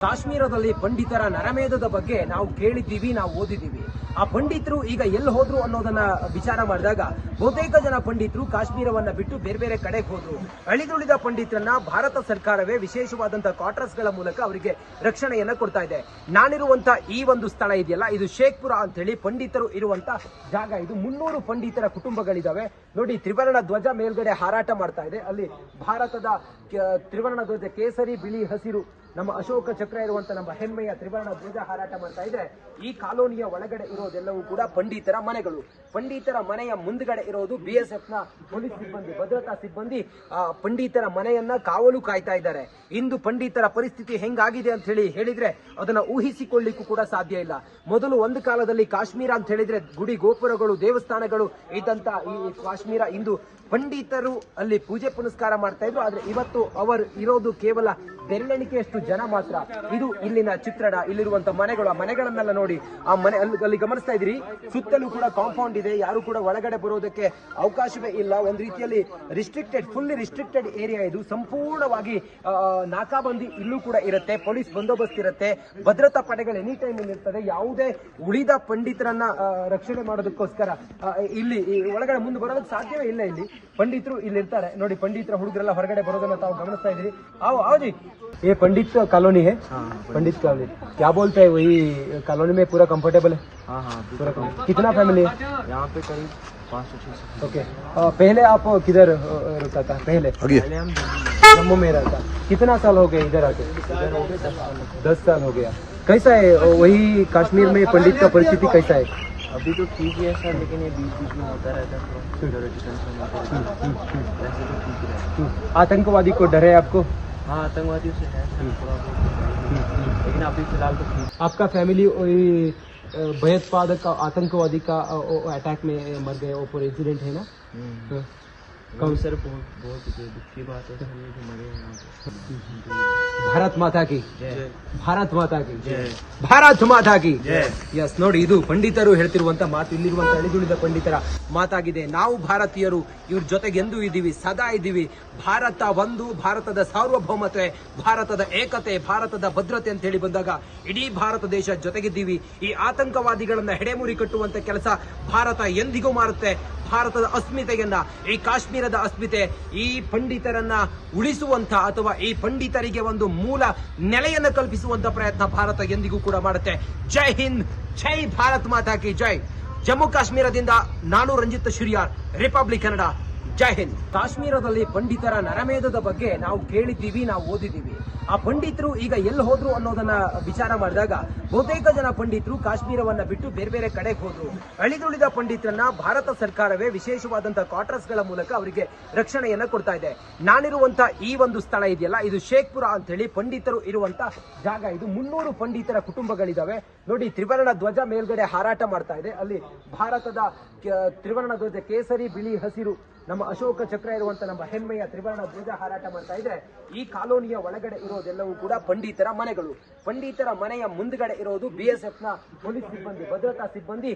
ಕಾಶ್ಮೀರದಲ್ಲಿ ಪಂಡಿತರ ನರಮೇಧದ ಬಗ್ಗೆ ನಾವು ಕೇಳಿದ್ದೀವಿ, ನಾವು ಓದಿದ್ದೀವಿ. ಆ ಪಂಡಿತರು ಈಗ ಎಲ್ಲಿ ಹೋದ್ರು ಅನ್ನೋದನ್ನ ವಿಚಾರ ಮಾಡಿದಾಗ ಬಹುತೇಕ ಜನ ಪಂಡಿತರು ಕಾಶ್ಮೀರವನ್ನ ಬಿಟ್ಟು ಬೇರೆ ಬೇರೆ ಕಡೆಗೆ ಹೋದ್ರು. ಅಳಿದುಳಿದ ಪಂಡಿತರನ್ನ ಭಾರತ ಸರ್ಕಾರವೇ ವಿಶೇಷವಾದಂತಹ ಕ್ವಾರ್ಟರ್ಸ್ ಗಳ ಮೂಲಕ ಅವರಿಗೆ ರಕ್ಷಣೆಯನ್ನ ಕೊಡ್ತಾ ಇದೆ. ನಾನಿರುವಂತ ಈ ಒಂದು ಸ್ಥಳ ಇದೆಯಲ್ಲ, ಇದು ಶೇಖ್ಪುರ ಅಂತ ಹೇಳಿ ಪಂಡಿತರು ಇರುವಂತ ಜಾಗ. ಇದು 300 ಪಂಡಿತರ ಕುಟುಂಬಗಳಿದಾವೆ. ನೋಡಿ, ತ್ರಿವರ್ಣ ಧ್ವಜ ಮೇಲ್ಗಡೆ ಹಾರಾಟ ಮಾಡ್ತಾ ಇದೆ. ಅಲ್ಲಿ ಭಾರತದ ತ್ರಿವರ್ಣ ಧ್ವಜ ಕೇಸರಿ, ಬಿಳಿ, ಹಸಿರು, ನಮ್ಮ ಅಶೋಕ ಚಕ್ರ ಇರುವಂತ ನಮ್ಮ ಹೆಮ್ಮೆಯ ತ್ರಿವರ್ಣ ಧ್ವಜ ಹಾರಾಟ ಮಾಡ್ತಾ ಇದೆ. ಈ ಕಾಲೋನಿಯ ಒಳಗಡೆ ಇರೋದೆಲ್ಲವೂ ಕೂಡ ಪಂಡಿತರ ಮನೆಗಳು. ಪಂಡಿತರ ಮನೆಯ ಮುಂದ್ಗಡೆ ಇರೋದು BSF ನ ಪೊಲೀಸ್ ಸಿಬ್ಬಂದಿ, ಭದ್ರತಾ ಸಿಬ್ಬಂದಿ ಪಂಡಿತರ ಮನೆಯನ್ನ ಕಾವಲು ಕಾಯ್ತಾ ಇದ್ದಾರೆ. ಇಂದು ಪಂಡಿತರ ಪರಿಸ್ಥಿತಿ ಹೆಂಗಾಗಿದೆ ಅಂತ ಹೇಳಿದ್ರೆ ಅದನ್ನ ಊಹಿಸಿಕೊಳ್ಳಿಕ್ಕೂ ಕೂಡ ಸಾಧ್ಯ ಇಲ್ಲ. ಮೊದಲು ಒಂದು ಕಾಲದಲ್ಲಿ ಕಾಶ್ಮೀರ ಅಂತ ಹೇಳಿದ್ರೆ ಗುಡಿ ಗೋಪುರಗಳು, ದೇವಸ್ಥಾನಗಳು ಇದ್ದಂತ ಈ ಕಾಶ್ಮೀರ ಇಂದು ಪಂಡಿತರು ಅಲ್ಲಿ ಪೂಜೆ ಪುನಸ್ಕಾರ ಮಾಡ್ತಾ ಇದ್ರು. ಆದ್ರೆ ಇವತ್ತು ಅವರು ಇರೋದು ಕೇವಲ ಬೆರಳೆಣಿಕೆಯಷ್ಟು ಜನ ಮಾತ್ರ. ಇದು ಇಲ್ಲಿನ ಚಿತ್ರಣ. ಇಲ್ಲಿರುವಂತ ಮನೆಗಳು, ಆ ಮನೆಗಳನ್ನೆಲ್ಲ ನೋಡಿ, ಆ ಮನೆ ಅಲ್ಲಿ ಗಮನಿಸ್ತಾ ಇದ್ರಿ, ಸುತ್ತಲೂ ಕೂಡ ಕಾಂಪೌಂಡ್ ಇದೆ. ಯಾರು ಕೂಡ ಒಳಗಡೆ ಬರೋದಕ್ಕೆ ಅವಕಾಶವೇ ಇಲ್ಲ. ಒಂದ್ ರೀತಿಯಲ್ಲಿ ರಿಸ್ಟ್ರಿಕ್ಟೆಡ್, ಫುಲ್ಲಿ ರಿಸ್ಟ್ರಿಕ್ಟೆಡ್ ಏರಿಯಾ ಇದು. ಸಂಪೂರ್ಣವಾಗಿ ನಾಕಾಬಂದಿ ಇಲ್ಲೂ ಕೂಡ ಇರುತ್ತೆ, ಪೊಲೀಸ್ ಬಂದೋಬಸ್ತ್ ಇರುತ್ತೆ, ಭದ್ರತಾ ಪಡೆಗಳು ಎನಿ ಟೈಮ್ ಇರ್ತದೆ. ಯಾವುದೇ ಉಳಿದ ಪಂಡಿತರನ್ನ ರಕ್ಷಣೆ ಮಾಡೋದಕ್ಕೋಸ್ಕರ ಇಲ್ಲಿ ಒಳಗಡೆ ಮುಂದೆ ಬರೋದಕ್ಕೆ ಸಾಧ್ಯವೇ ಇಲ್ಲ. ಇಲ್ಲಿ ಪಂಡಿತರು ಇಲ್ಲಿ ಇರ್ತಾರೆ ನೋಡಿ. ಪಂಡಿತರ ಹುಡುಗರೆಲ್ಲ ಹೊರಗಡೆ ಬರೋದನ್ನ ತಾವು ಗಮನಿಸ್ತಾ ಇದ್ರಿ. आओ ये पंडित कॉलोनी है। पंडित कॉलोनी क्या बोलते हैं, वही कॉलोनी में पूरा कंफर्टेबल है? हाँ, पूरा कितना फैमिली है यहाँ पे? करीब 500-600। ओके, पहले आप किधर रुका था? पहले हम जम्मू में रहता। कितना साल हो गए इधर आके? 10 साल हो गया। कैसा है वही कश्मीर में पंडित का परिस्थिति कैसा है? अभी तो ठीक ही है सर, लेकिन ये बीच में होता रहता है। आतंकवादी को डर है आपको? हाँ, आतंकवादियों से है थोड़ा, लेकिन अभी फिलहाल तो ठीक। आपका फैमिली वही भयोत्पादक आतंकवादी का अटैक में मर गए, वो पूरा इंसिडेंट है ना? कौन सर? बहुत दुखी बात है सर, ये जो मरे हैं यहाँ पे। ಭಾರತ್ ಮಾತಾ ಕಿ जय, ಭಾರತ್ ಮಾತಾ ಕಿ जय, ಭಾರತ್ ಮಾತಾ ಕಿ जय। ಎಸ್, ನೋಡಿ, ಇದು ಪಂಡಿತರು ಹೇಳ್ತಿರುವಂತ ಮಾತು, ಇಲ್ಲಿರುವಂತ ಅಳಿದುಳಿದ ಪಂಡಿತರ ಮಾತಾಗಿದೆ. ನಾವು ಭಾರತೀಯರು ಇವ್ರ ಜೊತೆಗೆ ಎಂದೂ ಇದ್ದೀವಿ, ಸದಾ ಇದ್ದೀವಿ. ಭಾರತ ಒಂದು, ಭಾರತದ ಸಾರ್ವಭೌಮತೆ, ಭಾರತದ ಏಕತೆ, ಭಾರತದ ಭದ್ರತೆ ಅಂತ ಹೇಳಿ ಬಂದಾಗ ಇಡೀ ಭಾರತ ದೇಶ ಜೊತೆಗಿದ್ದೀವಿ. ಈ ಆತಂಕವಾದಿಗಳನ್ನ ಹೆಡೆಮುರಿ ಕಟ್ಟುವಂತ ಕೆಲಸ ಭಾರತ ಎಂದಿಗೂ ಮಾಡುತ್ತೆ. ಭಾರತದ ಅಸ್ಮಿತೆಯನ್ನ, ಈ ಕಾಶ್ಮೀರದ ಅಸ್ಮಿತೆ, ಈ ಪಂಡಿತರನ್ನ ಉಳಿಸುವಂತ ಅಥವಾ ಈ ಪಂಡಿತರಿಗೆ ಒಂದು ಮೂಲ ನೆಲೆಯನ್ನ ಕಲ್ಪಿಸುವಂತ ಪ್ರಯತ್ನ ಭಾರತ ಎಂದಿಗೂ ಕೂಡ ಮಾಡುತ್ತೆ. ಜೈ ಹಿಂದ್, ಜೈ ಭಾರತ್ ಮಾತಾ ಕಿ ಜೈ. ಜಮ್ಮು ಕಾಶ್ಮೀರದಿಂದ ನಾನು ರಂಜಿತ್ ಶಿರಿಯಾರ್, ರಿಪಬ್ಲಿಕ್ ಕನ್ನಡ. ಜೈ ಹಿಂದ್. ಕಾಶ್ಮೀರದಲ್ಲಿ ಪಂಡಿತರ ನರಮೇಧದ ಬಗ್ಗೆ ನಾವು ಕೇಳಿದ್ದೀವಿ, ನಾವು ಓದಿದ್ದೀವಿ. ಆ ಪಂಡಿತರು ಈಗ ಎಲ್ಲಿ ಹೋದ್ರು ಅನ್ನೋದನ್ನ ವಿಚಾರ ಮಾಡಿದಾಗ ಬಹುತೇಕ ಜನ ಪಂಡಿತರು ಕಾಶ್ಮೀರವನ್ನ ಬಿಟ್ಟು ಬೇರೆ ಬೇರೆ ಕಡೆಗೆ ಹೋದ್ರು. ಅಳಿದುಳಿದ ಪಂಡಿತರನ್ನ ಭಾರತ ಸರ್ಕಾರವೇ ವಿಶೇಷವಾದಂತಹ ಕ್ವಾರ್ಟರ್ಸ್ ಗಳ ಮೂಲಕ ಅವರಿಗೆ ರಕ್ಷಣೆಯನ್ನ ಕೊಡ್ತಾ ಇದೆ. ನಾನಿರುವಂತ ಈ ಒಂದು ಸ್ಥಳ ಇದೆಯಲ್ಲ, ಇದು ಶೇಖ್ಪುರ ಅಂತ ಹೇಳಿ ಪಂಡಿತರು ಇರುವಂತ ಜಾಗ. ಇದು 300 ಪಂಡಿತರ ಕುಟುಂಬಗಳಿದಾವೆ. ನೋಡಿ, ತ್ರಿವರ್ಣ ಧ್ವಜ ಮೇಲ್ಗಡೆ ಹಾರಾಟ ಮಾಡ್ತಾ ಇದೆ. ಅಲ್ಲಿ ಭಾರತದ ತ್ರಿವರ್ಣ ಧ್ವಜ ಕೇಸರಿ, ಬಿಳಿ, ಹಸಿರು, ನಮ್ಮ ಅಶೋಕ ಚಕ್ರ ಇರುವಂತ ನಮ್ಮ ಹೆಮ್ಮೆಯ ತ್ರಿವರ್ಣ ಧ್ವಜ ಹಾರಾಟ ಮಾಡ್ತಾ ಇದೆ. ಈ ಕಾಲೋನಿಯ ಒಳಗಡೆ ಇರೋದೆಲ್ಲವೂ ಕೂಡ ಪಂಡಿತರ ಮನೆಗಳು. ಪಂಡಿತರ ಮನೆಯ ಮುಂದ್ಗಡೆ ಇರೋದು BSF ನ ಪೊಲೀಸ್ ಸಿಬ್ಬಂದಿ, ಭದ್ರತಾ ಸಿಬ್ಬಂದಿ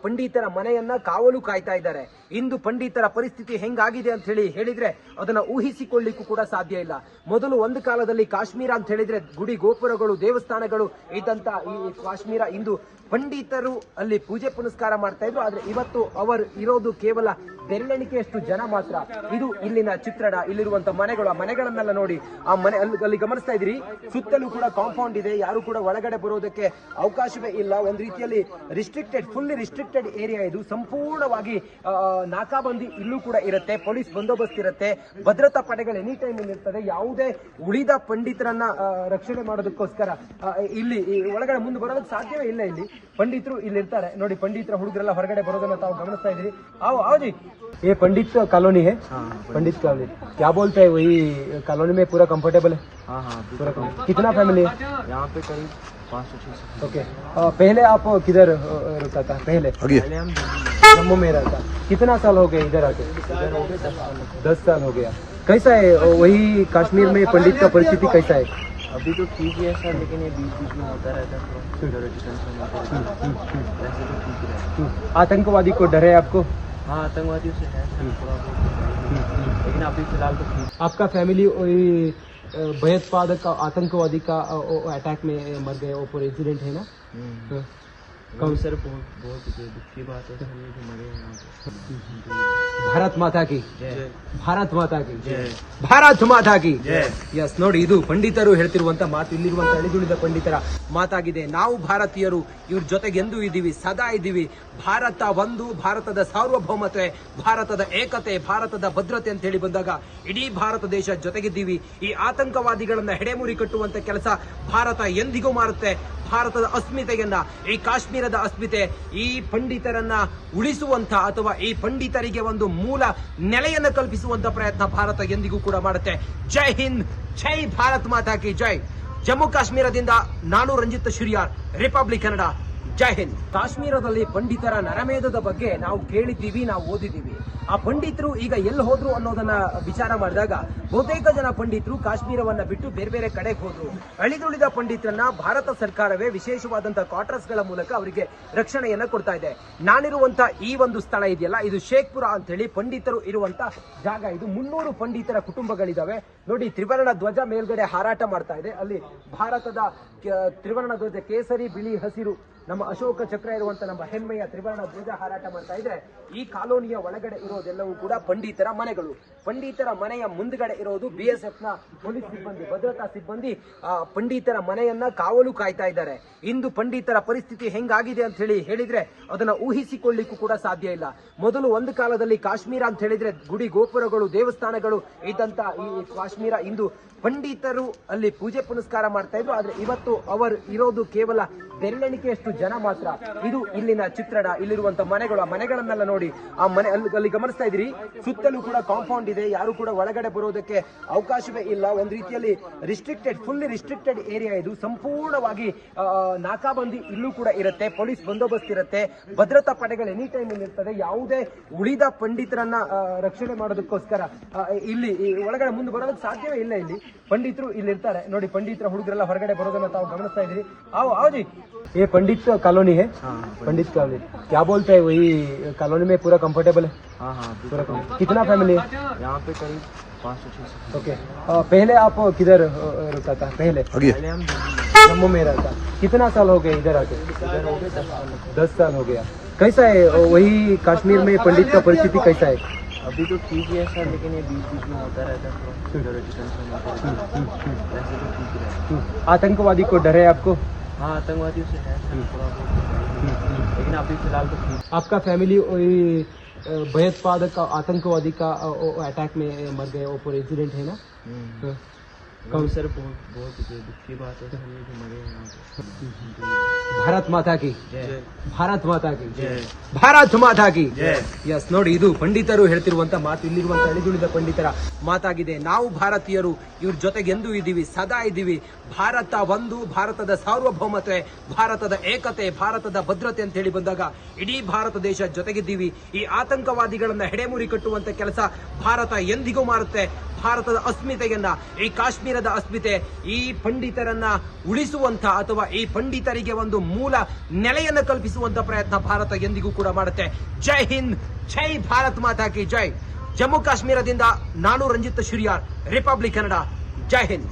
ಪಂಡಿತರ ಮನೆಯನ್ನ ಕಾವಲು ಕಾಯ್ತಾ ಇದ್ದಾರೆ. ಇಂದು ಪಂಡಿತರ ಪರಿಸ್ಥಿತಿ ಹೆಂಗಾಗಿದೆ ಅಂತ ಹೇಳಿದ್ರೆ ಅದನ್ನ ಊಹಿಸಿಕೊಳ್ಳಿಕ್ಕೂ ಕೂಡ ಸಾಧ್ಯ ಇಲ್ಲ. ಮೊದಲು ಒಂದು ಕಾಲದಲ್ಲಿ ಕಾಶ್ಮೀರ ಅಂತ ಹೇಳಿದ್ರೆ ಗುಡಿ ಗೋಪುರಗಳು, ದೇವಸ್ಥಾನಗಳು ಇದ್ದಂತ ಈ ಕಾಶ್ಮೀರ ಇಂದು ಪಂಡಿತರು ಅಲ್ಲಿ ಪೂಜೆ ಪುನಸ್ಕಾರ ಮಾಡ್ತಾ ಇದ್ರು. ಆದ್ರೆ ಇವತ್ತು ಅವರು ಇರೋದು ಕೇವಲ ಬೆರಳೆಣಿಕೆಯಷ್ಟು ಜನ ಮಾತ್ರ. ಇದು ಇಲ್ಲಿನ ಚಿತ್ರಣ. ಇಲ್ಲಿರುವಂತ ಮನೆಗಳು, ಆ ಮನೆಗಳನ್ನೆಲ್ಲ ನೋಡಿ, ಆ ಮನೆ ಅಲ್ಲಿ ಗಮನಿಸ್ತಾ ಇದ್ರಿ, ಸುತ್ತಲೂ ಕೂಡ ಕಾಂಪೌಂಡ್ ಇದೆ. ಯಾರು ಕೂಡ ಒಳಗಡೆ ಬರೋದಕ್ಕೆ ಅವಕಾಶವೇ ಇಲ್ಲ. ಒಂದ್ ರೀತಿಯಲ್ಲಿ ರಿಸ್ಟ್ರಿಕ್ಟೆಡ್, ಫುಲ್ಲಿ ರಿಸ್ಟ್ರಿಕ್ಟೆಡ್ ಏರಿಯಾ ಇದು. ಸಂಪೂರ್ಣವಾಗಿ ನಾಕಾಬಂದಿ ಇಲ್ಲೂ ಕೂಡ ಇರುತ್ತೆ, ಪೊಲೀಸ್ ಬಂದೋಬಸ್ತ್ ಇರುತ್ತೆ, ಭದ್ರತಾ ಪಡೆಗಳು ಎನಿ ಟೈಮ್ ಇರ್ತದೆ. ಯಾವುದೇ ಉಳಿದ ಪಂಡಿತರನ್ನ ರಕ್ಷಣೆ ಮಾಡೋದಕ್ಕೋಸ್ಕರ ಇಲ್ಲಿ ಒಳಗಡೆ ಮುಂದೆ ಬರೋದಕ್ಕೆ ಸಾಧ್ಯವೇ ಇಲ್ಲ. ಇಲ್ಲಿ ಪಂಡಿತರು ಇಲ್ಲಿ ಇರ್ತಾರೆ ನೋಡಿ. ಪಂಡಿತರ ಹುಡುಗರೆಲ್ಲ ಹೊರಗಡೆ ಬರೋದನ್ನ ತಾವು ಗಮನಿಸ್ತಾ ಇದ್ರಿ. आओ जी, ये पंडित कॉलोनी है। पंडित कॉलोनी क्या बोलते हैं, वही कॉलोनी में पूरा कंफर्टेबल है? हाँ, पूरा कितना फैमिली है यहाँ पे? करीब 500-600। ओके, पहले आप किधर रुका था? पहले हम जम्मू में रहता। कितना साल हो गए इधर आके? 10 साल हो गया। कैसा है वही कश्मीर में पंडित का परिस्थिति कैसा है? अभी तो ठीक ही है सर, लेकिन ये बीच में होता रहता है थोड़ा, आतंकवादी को डर है आपको? हाँ, आतंकवादियों से है थोड़ा, लेकिन अभी फिलहाल तो ठीक। आपका फैमिली वही भयोत्पादक आतंकवादी का अटैक में मर गए, वो पूरा इंसिडेंट है ना। कौन सर बहुत बहुत दुखी बात है सर, ये जो मरे हैं यहाँ पे। ಭಾರತ್ ಮಾತಾ ಕಿ जय ಭಾರತ್ ಮಾತಾ ಕಿ जय ಭಾರತ್ ಮಾತಾ ಕಿ जय ಎಸ್, ನೋಡಿ ಇದು ಪಂಡಿತರು ಹೇಳ್ತಿರುವಂತ ಮಾತು, ಇಲ್ಲಿರುವಂತ ಅಳಿದುಳಿದ ಪಂಡಿತರ ಮಾತಾಗಿದೆ. ನಾವು ಭಾರತೀಯರು ಇವ್ರ ಜೊತೆಗೆ ಎಂದೂ ಇದ್ದೀವಿ, ಸದಾ ಇದ್ದೀವಿ. ಭಾರತ ಒಂದು, ಭಾರತದ ಸಾರ್ವಭೌಮತೆ, ಭಾರತದ ಏಕತೆ, ಭಾರತದ ಭದ್ರತೆ ಅಂತ ಹೇಳಿ ಬಂದಾಗ ಇಡೀ ಭಾರತ ದೇಶ ಜೊತೆಗಿದ್ದೀವಿ. ಈ ಆತಂಕವಾದಿಗಳನ್ನ ಹೆಡೆಮುರಿ ಕಟ್ಟುವಂತ ಕೆಲಸ ಭಾರತ ಎಂದಿಗೂ ಮಾಡುತ್ತೆ. ಭಾರತದ ಅಸ್ಮಿತೆಯನ್ನ, ಈ ಕಾಶ್ಮೀರದ ಅಸ್ಮಿತೆ, ಈ ಪಂಡಿತರನ್ನ ಉಳಿಸುವಂತ ಅಥವಾ ಈ ಪಂಡಿತರಿಗೆ ಒಂದು ಮೂಲ ನೆಲೆಯನ್ನು ಕಲ್ಪಿಸುವಂತ ಪ್ರಯತ್ನ ಭಾರತ ಎಂದಿಗೂ ಕೂಡ ಮಾಡುತ್ತೆ. ಜೈ ಹಿಂದ್, ಜೈ ಭಾರತ್ ಮಾತಾ ಕಿ ಜೈ. ಜಮ್ಮು ಕಾಶ್ಮೀರದಿಂದ ನಾನು ರಂಜಿತ್ ಶಿರಿಯಾರ್, ರಿಪಬ್ಲಿಕ್ ಕನ್ನಡ. ಜೈ ಹಿಂದ್. ಕಾಶ್ಮೀರದಲ್ಲಿ ಪಂಡಿತರ ನರಮೇಧದ ಬಗ್ಗೆ ನಾವು ಕೇಳಿದ್ದೀವಿ, ನಾವು ಓದಿದ್ದೀವಿ. ಆ ಪಂಡಿತರು ಈಗ ಎಲ್ಲಿ ಹೋದ್ರು ಅನ್ನೋದನ್ನ ವಿಚಾರ ಮಾಡಿದಾಗ ಬಹುತೇಕ ಜನ ಪಂಡಿತರು ಕಾಶ್ಮೀರವನ್ನ ಬಿಟ್ಟು ಬೇರೆ ಬೇರೆ ಕಡೆಗೆ ಹೋದ್ರು. ಅಳಿದುಳಿದ ಪಂಡಿತರನ್ನ ಭಾರತ ಸರ್ಕಾರವೇ ವಿಶೇಷವಾದಂತಹ ಕ್ವಾರ್ಟರ್ಸ್ ಗಳ ಮೂಲಕ ಅವರಿಗೆ ರಕ್ಷಣೆಯನ್ನ ಕೊಡ್ತಾ ಇದೆ. ನಾನಿರುವಂತ ಈ ಒಂದು ಸ್ಥಳ ಇದೆಯಲ್ಲ, ಇದು ಶೇಖ್ಪುರ ಅಂತ ಹೇಳಿ ಪಂಡಿತರು ಇರುವಂತ ಜಾಗ. ಇದು 300 ಪಂಡಿತರ ಕುಟುಂಬಗಳಿದಾವೆ. ನೋಡಿ, ತ್ರಿವರ್ಣ ಧ್ವಜ ಮೇಲ್ಗಡೆ ಹಾರಾಟ ಮಾಡ್ತಾ ಇದೆ. ಅಲ್ಲಿ ಭಾರತದ ತ್ರಿವರ್ಣ ಧ್ವಜ, ಕೇಸರಿ, ಬಿಳಿ, ಹಸಿರು, ನಮ್ಮ ಅಶೋಕ ಚಕ್ರ ಇರುವಂತ ನಮ್ಮ ಹೆಮ್ಮೆಯ ತ್ರಿವರ್ಣ ಧ್ವಜ ಹಾರಾಟ ಮಾಡ್ತಾ ಇದ್ರೆ, ಈ ಕಾಲೋನಿಯ ಒಳಗಡೆ ಇರೋದೆಲ್ಲವೂ ಕೂಡ ಪಂಡಿತರ ಮನೆಗಳು. ಪಂಡಿತರ ಮನೆಯ ಮುಂದ್ಗಡೆ ಇರೋದು BSF ನ ಪೊಲೀಸ್ ಸಿಬ್ಬಂದಿ, ಭದ್ರತಾ ಸಿಬ್ಬಂದಿ ಪಂಡಿತರ ಮನೆಯನ್ನ ಕಾವಲು ಕಾಯ್ತಾ ಇದ್ದಾರೆ. ಇಂದು ಪಂಡಿತರ ಪರಿಸ್ಥಿತಿ ಹೆಂಗಾಗಿದೆ ಅಂತ ಹೇಳಿದ್ರೆ ಅದನ್ನ ಊಹಿಸಿಕೊಳ್ಳಿಕ್ಕೂ ಕೂಡ ಸಾಧ್ಯ ಇಲ್ಲ. ಮೊದಲು ಒಂದು ಕಾಲದಲ್ಲಿ ಕಾಶ್ಮೀರ ಅಂತ ಹೇಳಿದ್ರೆ ಗುಡಿ ಗೋಪುರಗಳು, ದೇವಸ್ಥಾನಗಳು ಇದ್ದಂತ ಈ ಕಾಶ್ಮೀರ ಇಂದು ಪಂಡಿತರು ಅಲ್ಲಿ ಪೂಜೆ ಪುನಸ್ಕಾರ ಮಾಡ್ತಾ ಇದ್ರು. ಆದ್ರೆ ಇವತ್ತು ಅವರು ಇರೋದು ಕೇವಲ ಬೆರಳೆಣಿಕೆಯಷ್ಟು ಜನ ಮಾತ್ರ. ಇದು ಇಲ್ಲಿನ ಚಿತ್ರಣ, ಇಲ್ಲಿರುವಂತ ಮನೆಗಳು. ಆ ಮನೆಗಳನ್ನೆಲ್ಲ ನೋಡಿ, ಆ ಮನೆ ಅಲ್ಲಿ ಗಮನಿಸ್ತಾ ಇದ್ರಿ, ಸುತ್ತಲೂ ಕೂಡ ಕಾಂಪೌಂಡ್ ಇದೆ. ಯಾರು ಕೂಡ ಒಳಗಡೆ ಬರೋದಕ್ಕೆ ಅವಕಾಶವೇ ಇಲ್ಲ. ಒಂದು ರೀತಿಯಲ್ಲಿ ರಿಸ್ಟ್ರಿಕ್ಟೆಡ್, ಫುಲ್ಲಿ ರಿಸ್ಟ್ರಿಕ್ಟೆಡ್ ಏರಿಯಾ ಇದು. ಸಂಪೂರ್ಣವಾಗಿ ನಾಕಾಬಂದಿ ಇಲ್ಲೂ ಕೂಡ ಇರುತ್ತೆ, ಪೊಲೀಸ್ ಬಂದೋಬಸ್ತ್ ಇರುತ್ತೆ, ಭದ್ರತಾ ಪಡೆಗಳು ಎನಿ ಟೈಮ್ ಇರ್ತದೆ. ಯಾವುದೇ ಉಳಿದ ಪಂಡಿತರನ್ನ ರಕ್ಷಣೆ ಮಾಡೋದಕ್ಕೋಸ್ಕರ ಇಲ್ಲಿ ಒಳಗಡೆ ಮುಂದೆ ಬರೋದಕ್ಕೆ ಸಾಧ್ಯವೇ ಇಲ್ಲ. ಇಲ್ಲಿ ಪಂಡಿತರು ಇಲ್ಲಿ ಇರ್ತಾರೆ ನೋಡಿ. ಪಂಡಿತರ ಹುಡುಗರೆಲ್ಲ ಹೊರಗಡೆ ಬರೋದನ್ನ ತಾವು ಗಮನಿಸ್ತಾ ಇದ್ರಿ. आओ जी, ये पंडित कॉलोनी है। पंडित कॉलोनी क्या बोलते हैं, वही कॉलोनी में पूरा कंफर्टेबल है? हाँ पूरा कितना फैमिली है यहाँ पे? करीब 500-600। ओके, पहले आप किधर रुका था? पहले हम जम्मू में रहता। कितना साल हो गए इधर आके? इधर हो गए 10 साल। 10 साल हो गया। कैसा है वही कश्मीर में पंडित का परिस्थिति कैसा है? अभी तो ठीक ही है सर, लेकिन ये बीच में होता रहता है, सिक्योरिटी टेंशन होता रहता है। वैसे तो ठीक ही रहता है। आतंकवादी को डर है आपको? हाँ, आतंकवादियों से है सर थोड़ा बहुत, लेकिन अभी फिलहाल तो ठीक। आपका फैमिली वही भयोत्पादक आतंकवादी का अटैक में मर गए, वो पूरा इंसिडेंट है ना। कौन सर बहुत बहुत दुखी बात है सर, ये जो मरे हैं यहाँ पे। ಭಾರತ್ ಮಾತಾ ಕಿ जय ಭಾರತ್ ಮಾತಾ ಕಿ जय ಭಾರತ್ ಮಾತಾ ಕಿ जय ಎಸ್, ನೋಡಿ ಇದು ಪಂಡಿತರು ಹೇಳ್ತಿರುವಂತ ಮಾತು, ಇಲ್ಲಿರುವಂತ ಅಳಿದುಳಿದ ಪಂಡಿತರ ಮಾತಾಗಿದೆ. ನಾವು ಭಾರತೀಯರು ಇವ್ರ ಜೊತೆಗೆ ಎಂದೂ ಇದ್ದೀವಿ, ಸದಾ ಇದ್ದೀವಿ. ಭಾರತ ಒಂದು, ಭಾರತದ ಸಾರ್ವಭೌಮತೆ, ಭಾರತದ ಏಕತೆ, ಭಾರತದ ಭದ್ರತೆ ಅಂತ ಹೇಳಿ ಬಂದಾಗ ಇಡೀ ಭಾರತ ದೇಶ ಜೊತೆಗಿದ್ದೀವಿ. ಈ ಆತಂಕವಾದಿಗಳನ್ನ ಹೆಡೆಮುರಿ ಕಟ್ಟುವಂತ ಕೆಲಸ ಭಾರತ ಎಂದಿಗೂ ಮಾಡುತ್ತೆ. ಭಾರತದ ಅಸ್ಮಿತೆಯನ್ನ, ಈ ಕಾಶ್ಮೀರದ ಅಸ್ಮಿತೆ, ಈ ಪಂಡಿತರನ್ನ ಉಳಿಸುವಂತ ಅಥವಾ ಈ ಪಂಡಿತರಿಗೆ ಒಂದು ಮೂಲ ನೆಲೆಯನ್ನು ಕಲ್ಪಿಸುವಂತ ಪ್ರಯತ್ನ ಭಾರತ ಎಂದಿಗೂ ಕೂಡ ಮಾಡುತ್ತೆ. ಜೈ ಹಿಂದ್, ಜೈ ಭಾರತ್ ಮಾತಾ ಕಿ ಜೈ. ಜಮ್ಮು ಕಾಶ್ಮೀರದಿಂದ ನಾನು ರಂಜಿತ್ ಶಿರಿಯಾರ್, ರಿಪಬ್ಲಿಕ್ ಕನ್ನಡ. ಜೈ ಹಿಂದ್.